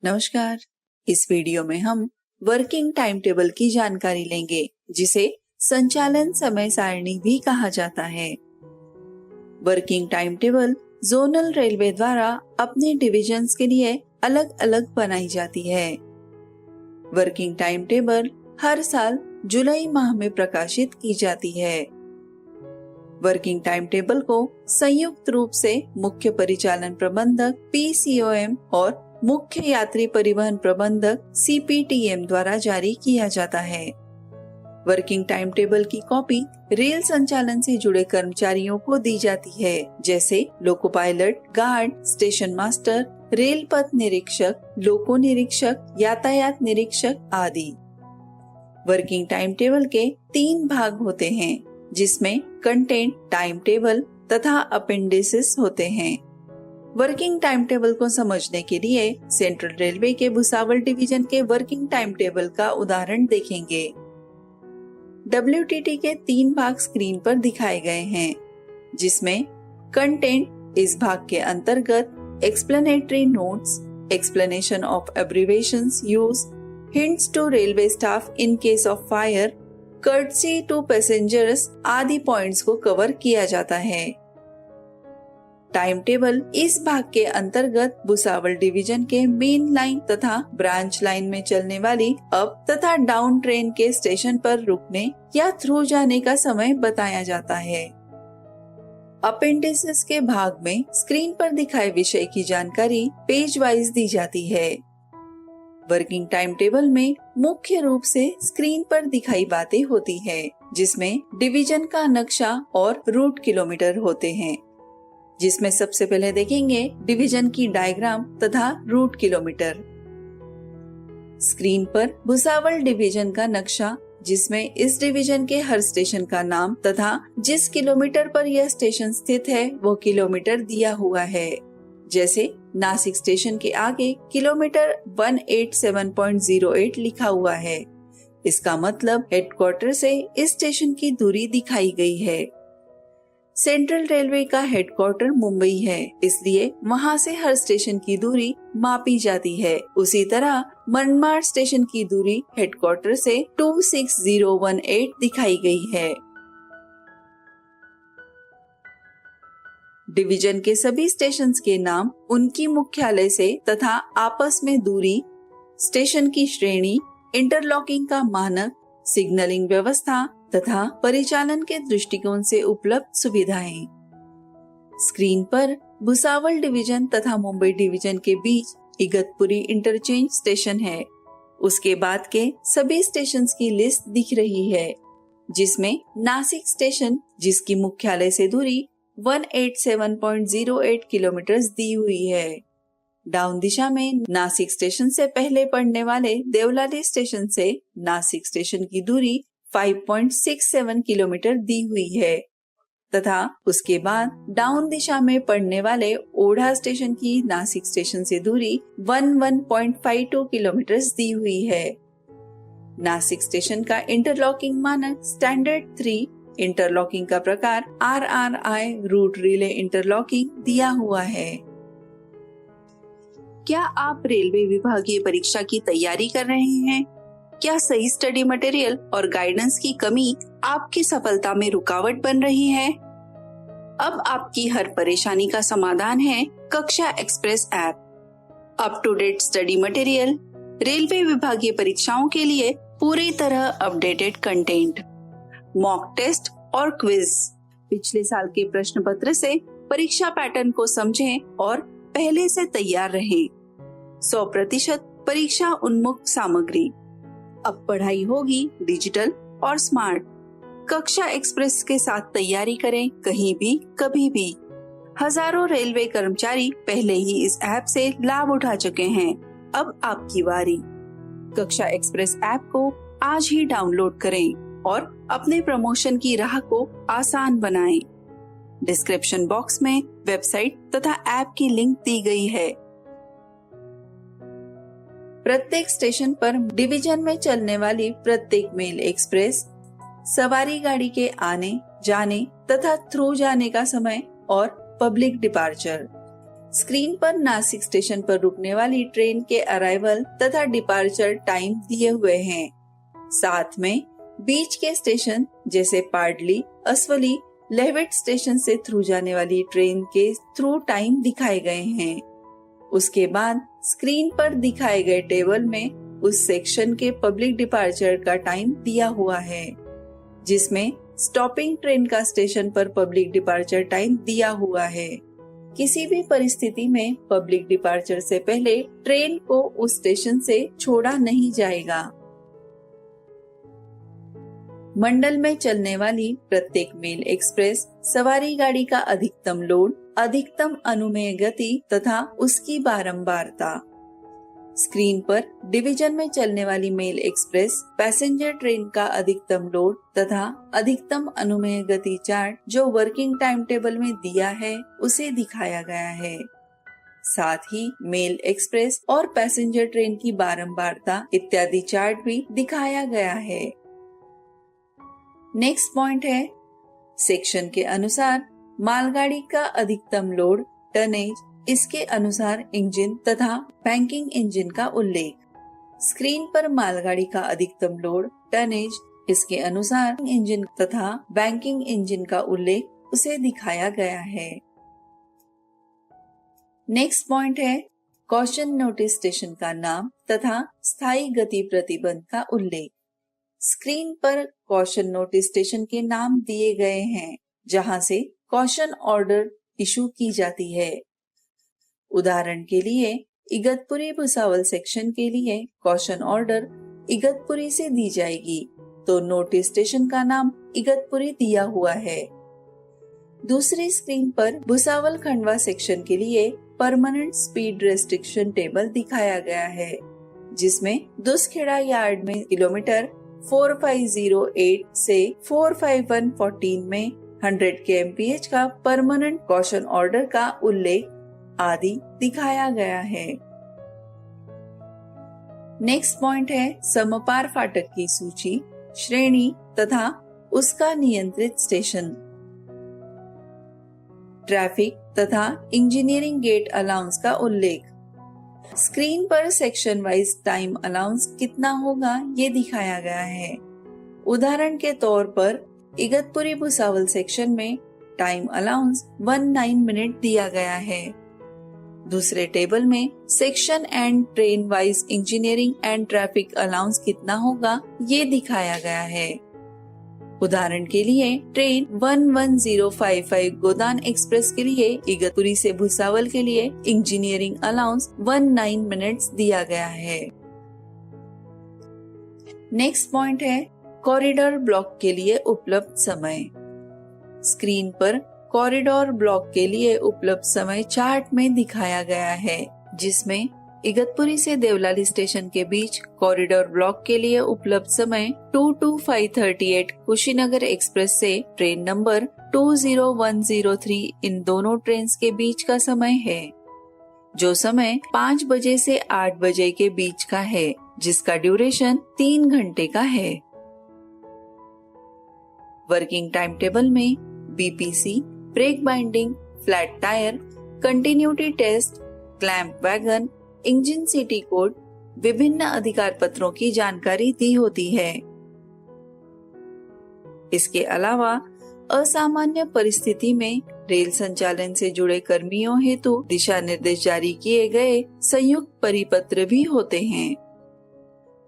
नमस्कार। इस वीडियो में हम वर्किंग टाइम टेबल की जानकारी लेंगे, जिसे संचालन समय सारणी भी कहा जाता है। Working time table zonal railway द्वारा अपने डिविजन्स के लिए अलग अलग बनाई जाती है। वर्किंग टाइम टेबल हर साल जुलाई माह में प्रकाशित की जाती है। वर्किंग टाइम टेबल को संयुक्त रूप से मुख्य परिचालन प्रबंधक PCOM और मुख्य यात्री परिवहन प्रबंधक CPTM द्वारा जारी किया जाता है। वर्किंग टाइम टेबल की कॉपी रेल संचालन से जुड़े कर्मचारियों को दी जाती है, जैसे loco pilot, guard, station master, rail पथ निरीक्षक, लोको निरीक्षक, यातायात निरीक्षक आदि। वर्किंग टाइम टेबल के 3 भाग होते हैं, जिसमें कंटेंट, टाइम टेबल तथा अपेंडिसेस होते हैं। वर्किंग टाइम टेबल को समझने के लिए सेंट्रल रेलवे के भुसावल डिवीजन के वर्किंग टाइम टेबल का उदाहरण देखेंगे। WTT के 3 भाग स्क्रीन पर दिखाए गए हैं, जिसमें कंटेंट इस भाग के अंतर्गत explanatory notes, explanation of abbreviations use, hints to railway staff in case of fire, courtesy to passengers आदि पॉइंट्स को कवर किया जाता है। टाइम टेबल इस भाग के अंतर्गत भुसावल डिवीजन के मेन लाइन तथा ब्रांच लाइन में चलने वाली अप तथा डाउन ट्रेन के स्टेशन पर रुकने या थ्रू जाने का समय बताया जाता है। अपेंडिसेस के भाग में स्क्रीन पर दिखाए विषय की जानकारी पेज वाइज दी जाती है। वर्किंग टाइम टेबल में मुख्य रूप से स्क्रीन पर दिखाई बातें होती है, जिसमें डिवीजन का नक्शा और रूट किलोमीटर होते हैं, जिसमें सबसे पहले देखेंगे डिवीजन की डायग्राम तथा रूट किलोमीटर। स्क्रीन पर भुसावल डिवीजन का नक्शा, जिसमें इस डिवीजन के हर स्टेशन का नाम तथा जिस किलोमीटर पर यह स्टेशन स्थित है वो किलोमीटर दिया हुआ है। जैसे नासिक स्टेशन के आगे किलोमीटर 187.08 लिखा हुआ है। इसका मतलब हेडक्वार्टर से इस स्टेशन की दूरी दिखाई गई है। सेंट्रल रेलवे का हेडक्वार्टर मुंबई है, इसलिए वहां से हर स्टेशन की दूरी मापी जाती है। उसी तरह मनमाड़ स्टेशन की दूरी हेडक्वार्टर से 26018 दिखाई गई है। डिवीजन के सभी स्टेशंस के नाम उनकी मुख्यालय से तथा आपस में दूरी, स्टेशन की श्रेणी, इंटरलॉकिंग का मानक, सिग्नलिंग व्यवस्था तथा परिचालन के दृष्टिकोण से उपलब्ध सुविधाएं। स्क्रीन पर भुसावल डिवीजन तथा मुंबई डिवीजन के बीच इगतपुरी इंटरचेंज स्टेशन है। उसके बाद के सभी स्टेशंस की लिस्ट दिख रही है, जिसमें नासिक स्टेशन, जिसकी मुख्यालय से दूरी 187.08 किलोमीटर दी हुई है। डाउन दिशा में नासिक स्टेशन से पहले पड़ने वाले देवलाली स्टेशन से नासिक स्टेशन की दूरी 5.67 किलोमीटर दी हुई है तथा उसके बाद डाउन दिशा में पड़ने वाले ओढ़ा स्टेशन की नासिक स्टेशन से दूरी 11.52 किलोमीटर दी हुई है। नासिक स्टेशन का इंटरलॉकिंग मानक स्टैंडर्ड 3, इंटरलॉकिंग का प्रकार RRI रूट रिले इंटरलॉकिंग दिया हुआ है। क्या आप रेलवे विभागीय परीक्षा की तैयारी कर रहे हैं? क्या सही स्टडी मटेरियल और गाइडेंस की कमी आपकी सफलता में रुकावट बन रही है? अब आपकी हर परेशानी का समाधान है Kaksha express app. Up to date study material, railway विभागीय परीक्षाओं के लिए पूरी तरह अपडेटेड कंटेंट, मॉक टेस्ट और क्विज, पिछले साल के प्रश्न पत्र से परीक्षा पैटर्न को समझें और पहले से तैयार रहें। 100% परीक्षा उन्मुख सामग्री। अब पढ़ाई होगी डिजिटल और स्मार्ट। कक्षा एक्सप्रेस के साथ तैयारी करें, कहीं भी कभी भी। हजारों रेलवे कर्मचारी पहले ही इस ऐप से लाभ उठा चुके हैं। अब आपकी बारी। कक्षा एक्सप्रेस ऐप को आज ही डाउनलोड करें और अपने प्रमोशन की राह को आसान बनाएं। डिस्क्रिप्शन बॉक्स में वेबसाइट तथा ऐप की लिंक दी गई है। प्रत्येक स्टेशन पर डिवीजन में चलने वाली प्रत्येक मेल एक्सप्रेस, सवारी गाड़ी के आने, जाने तथा थ्रू जाने का समय और पब्लिक डिपार्चर, स्क्रीन पर नासिक स्टेशन पर रुकने वाली ट्रेन के अराइवल तथा डिपार्चर टाइम दिए हुए हैं। साथ में बीच के स्टेशन जैसे पाडली, असवली, लेहवेट स्टेशन से थ्रू जाने वाली ट्रेन के थ्रू टाइम दिखाए गए हैं। उसके बाद स्क्रीन पर दिखाए गए टेबल में उस सेक्शन के पब्लिक डिपार्चर का टाइम दिया हुआ है, जिसमें स्टॉपिंग ट्रेन का स्टेशन पर पब्लिक डिपार्चर टाइम दिया हुआ है। किसी भी परिस्थिति में पब्लिक डिपार्चर से पहले ट्रेन को उस स्टेशन से छोड़ा नहीं जाएगा। मंडल में चलने वाली प्रत्येक मेल एक्सप्रेस सवारी गाड़ी का अधिकतम लोड, अधिकतम अनुमेय गति तथा उसकी बारंबारता। स्क्रीन पर डिवीजन में चलने वाली मेल एक्सप्रेस पैसेंजर ट्रेन का अधिकतम लोड तथा अधिकतम अनुमेय गति चार्ट जो वर्किंग टाइम टेबल में दिया है उसे दिखाया गया है। साथ ही मेल एक्सप्रेस और पैसेंजर ट्रेन की बारंबारता इत्यादि चार्ट भी दिखाया गया है। नेक्स्ट पॉइंट है, सेक्शन के अनुसार मालगाड़ी का अधिकतम लोड, टनेज, इसके अनुसार इंजन तथा बैंकिंग इंजन का उल्लेख। स्क्रीन पर मालगाड़ी का अधिकतम लोड, टनेज, इसके अनुसार इंजन तथा बैंकिंग इंजन का उल्लेख उसे दिखाया गया है। नेक्स्ट पॉइंट है, कॉशन नोटिस स्टेशन का नाम तथा स्थायी गति प्रतिबंध का उल्लेख। स्क्रीन पर कॉशन नोटिस स्टेशन के नाम दिए गए हैं, जहां से कॉशन ऑर्डर इशू की जाती है। उदाहरण के लिए इगतपुरी भुसावल सेक्शन के लिए कॉशन ऑर्डर इगतपुरी से दी जाएगी, तो नोटिस स्टेशन का नाम इगतपुरी दिया हुआ है। दूसरी स्क्रीन पर भुसावल खंडवा सेक्शन के लिए परमानेंट स्पीड रेस्ट्रिक्शन टेबल दिखाया गया है, जिसमें दुसखेड़ा यार्ड में किलोमीटर 4508 से 45114 में 100 kmph का परमानेंट कॉशन ऑर्डर का उल्लेख आदि दिखाया गया है। नेक्स्ट पॉइंट है, समपार फाटक की सूची, श्रेणी तथा उसका नियंत्रित स्टेशन। ट्रैफिक तथा इंजीनियरिंग गेट अलाउंस का उल्लेख। स्क्रीन पर सेक्शन वाइज टाइम अलाउंस कितना होगा ये दिखाया गया है। उदाहरण के तौर पर इगतपुरी भुसावल सेक्शन में टाइम अलाउंस 19 मिनट दिया गया है। दूसरे टेबल में section and train wise engineering and traffic allowance कितना होगा ये दिखाया गया है। उदाहरण के लिए ट्रेन 11055 गोदान एक्सप्रेस के लिए इगतपुरी से भुसावल के लिए इंजीनियरिंग अलाउंस 19 मिनट्स दिया गया है। नेक्स्ट पॉइंट है, कॉरिडोर ब्लॉक के लिए उपलब्ध समय। स्क्रीन पर कॉरिडोर ब्लॉक के लिए उपलब्ध समय चार्ट में दिखाया गया है, जिसमें इगतपुरी से देवलाली स्टेशन के बीच कॉरिडोर ब्लॉक के लिए उपलब्ध समय 22538 कुशीनगर एक्सप्रेस से ट्रेन नंबर 20103 इन दोनों ट्रेन के बीच का समय है, जो समय 5 बजे से 8 बजे के बीच का है, जिसका ड्यूरेशन 3 घंटे का है। वर्किंग टाइम टेबल में BPC, brake binding, flat tyre, continuity test, clamp wagon, engine city code, विभिन्न अधिकार पत्रों की जानकारी दी होती है। इसके अलावा असामान्य परिस्थिति में रेल संचालन से जुड़े कर्मियों हेतु दिशा निर्देश जारी किए गए संयुक्त परिपत्र भी होते हैं।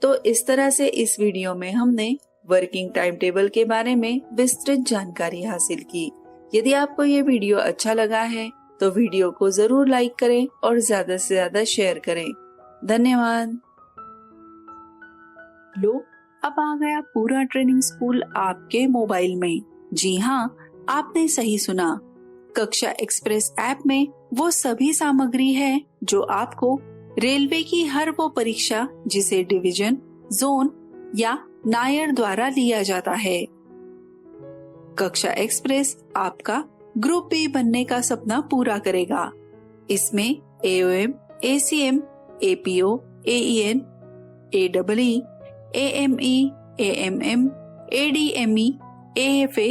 तो इस तरह से इस वीडियो में हमने वर्किंग टाइम टेबल के बारे में विस्तृत जानकारी हासिल की। यदि आपको ये वीडियो अच्छा लगा है तो वीडियो को जरूर लाइक करें और ज्यादा से ज्यादा शेयर करें। धन्यवाद। लो, अब आ गया पूरा ट्रेनिंग स्कूल आपके मोबाइल में। जी हाँ, आपने सही सुना। कक्षा एक्सप्रेस ऐप में वो सभी सामग्री है जो आपको रेलवे की हर वो परीक्षा जिसे डिवीजन, जोन या नायर द्वारा लिया जाता है। कक्षा एक्सप्रेस आपका ग्रुप बी बनने का सपना पूरा करेगा। इसमें AOM, ACM, APO, AEN, AWE, AME, AMM, ADME, AFA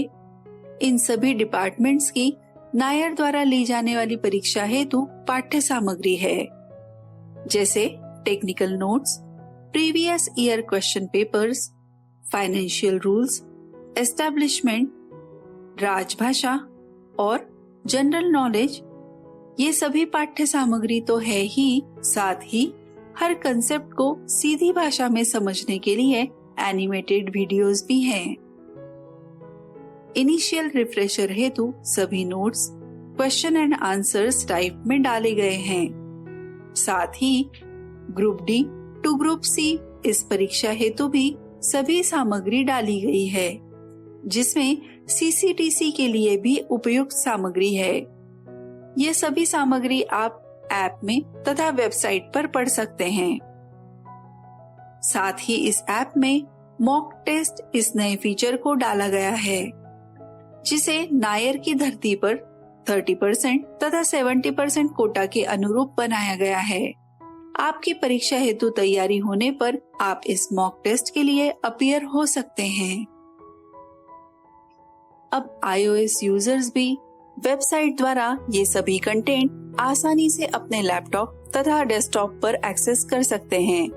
इन सभी डिपार्टमेंट्स की नायर द्वारा ली जाने वाली परीक्षा हेतु पाठ्य सामग्री है, जैसे technical notes, previous year question papers, financial rules, establishment, राजभाषा और जनरल नॉलेज। ये सभी पाठ्य सामग्री तो है ही, साथ ही हर कंसेप्ट को सीधी भाषा में समझने के लिए एनिमेटेड वीडियोस भी हैं। इनिशियल रिफ्रेशर हेतु सभी notes question and answers type में डाले गए हैं। साथ ही group D to group C इस परीक्षा हेतु भी सभी सामग्री डाली गई है, जिसमें सीसीटीसी के लिए भी उपयुक्त सामग्री है। ये सभी सामग्री आप ऐप में तथा वेबसाइट पर पढ़ सकते हैं। साथ ही इस ऐप में मॉक टेस्ट इस नए फीचर को डाला गया है, जिसे नायर की धरती पर 30% तथा 70% कोटा के अनुरूप बनाया गया है। आपकी परीक्षा हेतु तैयारी होने पर आप इस मॉक टेस्ट के लिए अपीयर हो सकते हैं। अब iOS यूजर्स भी वेबसाइट द्वारा ये सभी कंटेंट आसानी से अपने लैपटॉप तथा डेस्कटॉप पर एक्सेस कर सकते हैं।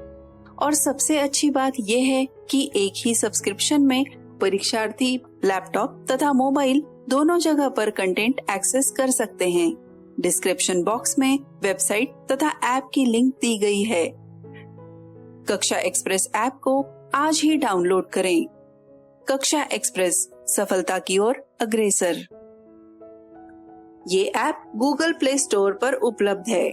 और सबसे अच्छी बात यह है कि एक ही सब्सक्रिप्शन में परीक्षार्थी लैपटॉप तथा मोबाइल दोनों जगह पर कंटेंट एक्सेस कर सकते हैं। डिस्क्रिप्शन बॉक्स में वेबसाइट तथा ऐप की लिंक दी गई है। कक्षा एक्सप्रेस ऐप को आज ही डाउनलोड करें। कक्षा एक्सप्रेस, सफलता की ओर अग्रसर। ये ऐप गूगल प्ले स्टोर पर उपलब्ध है।